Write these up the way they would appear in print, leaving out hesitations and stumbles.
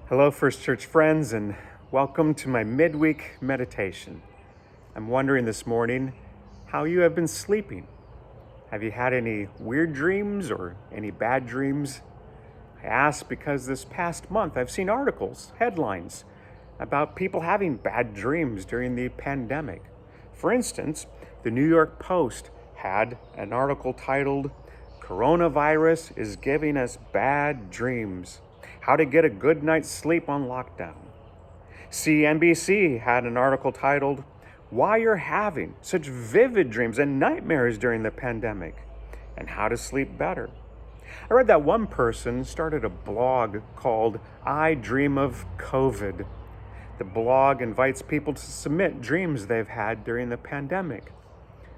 Hello, First Church friends, and welcome to my Midweek Meditation. I'm wondering this morning how you have been sleeping. Have you had any weird dreams or any bad dreams? I ask because this past month I've seen articles, headlines, about people having bad dreams during the pandemic. For instance, the New York Post had an article titled, "Coronavirus is Giving Us Bad Dreams. How to Get a Good Night's Sleep on Lockdown." CNBC had an article titled, "Why You're Having Such Vivid Dreams and Nightmares During the Pandemic and How to Sleep Better." I read that one person started a blog called "I Dream of COVID." The blog invites people to submit dreams they've had during the pandemic.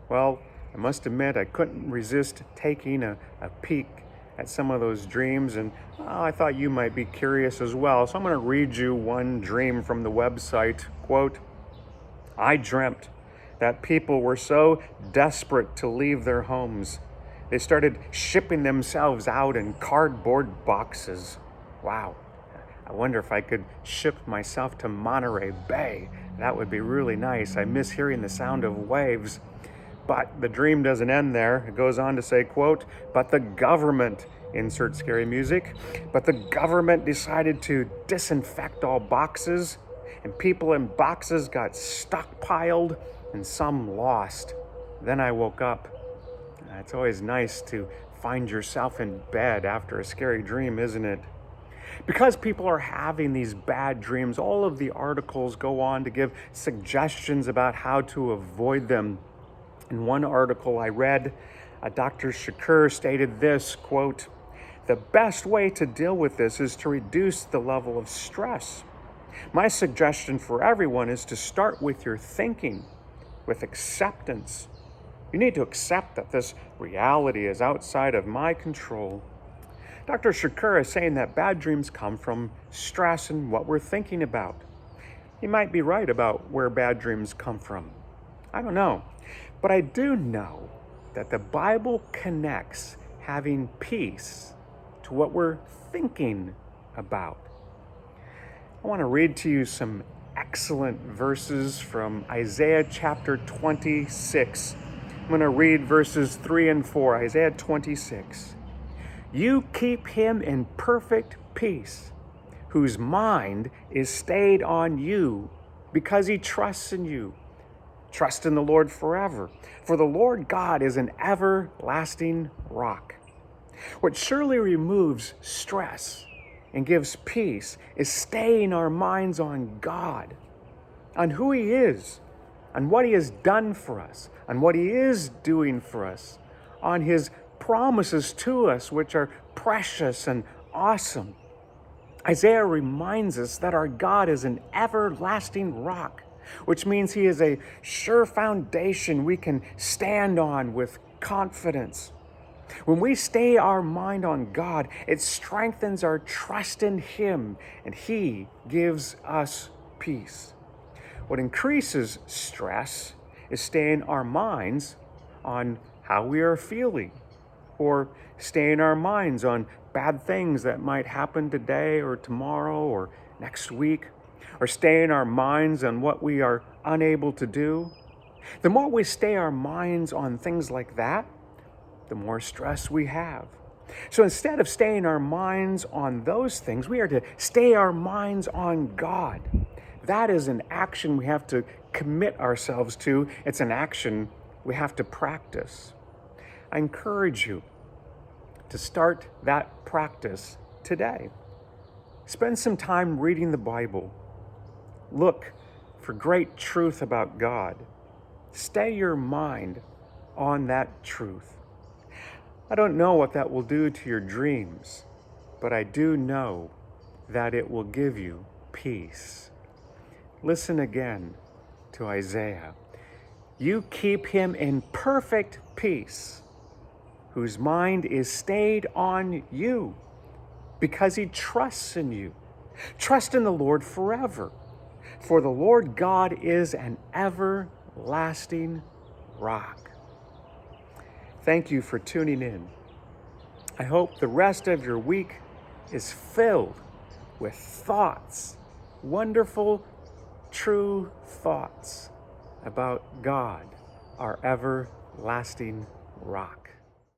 Well, I must admit I couldn't resist taking a peek at some of those dreams, and I thought you might be curious as well. So I'm going to read you one dream from the website. Quote, "I dreamt that people were so desperate to leave their homes, they started shipping themselves out in cardboard boxes. Wow. I wonder if I could ship myself to Monterey Bay. That would be really nice. I miss hearing the sound of waves." But the dream doesn't end there. It goes on to say, quote, "But the government," insert scary music, "but the government decided to disinfect all boxes, and people in boxes got stockpiled and some lost. Then I woke up." It's always nice to find yourself in bed after a scary dream, isn't it? Because people are having these bad dreams, all of the articles go on to give suggestions about how to avoid them. In one article I read, Dr. Shakur stated this, quote, "The best way to deal with this is to reduce the level of stress. My suggestion for everyone is to start with your thinking, with acceptance. You need to accept that this reality is outside of my control." Dr. Shakur is saying that bad dreams come from stress and what we're thinking about. He might be right about where bad dreams come from. I don't know. But I do know that the Bible connects having peace to what we're thinking about. I want to read to you some excellent verses from Isaiah chapter 26. I'm going to read verses 3 and 4, Isaiah 26. "You keep him in perfect peace, whose mind is stayed on you because he trusts in you. Trust in the Lord forever, for the Lord God is an everlasting rock." What surely removes stress and gives peace is staying our minds on God, on who he is, on what he has done for us, on what he is doing for us, on his promises to us, which are precious and awesome. Isaiah reminds us that our God is an everlasting rock, which means he is a sure foundation we can stand on with confidence. When we stay our mind on God, it strengthens our trust in him, and he gives us peace. What increases stress is staying our minds on how we are feeling, or staying our minds on bad things that might happen today or tomorrow or next week, or staying our minds on what we are unable to do. The more we stay our minds on things like that, the more stress we have. So instead of staying our minds on those things, we are to stay our minds on God. That is an action we have to commit ourselves to. It's an action we have to practice. I encourage you to start that practice today. Spend some time reading the Bible. Look for great truth about God. Stay your mind on that truth. I don't know what that will do to your dreams, but I do know that it will give you peace. Listen again to Isaiah. "You keep him in perfect peace, whose mind is stayed on you, because he trusts in you. Trust in the Lord forever, for the Lord God is an everlasting rock." Thank you for tuning in. I hope the rest of your week is filled with thoughts, wonderful, true thoughts about God, our everlasting rock.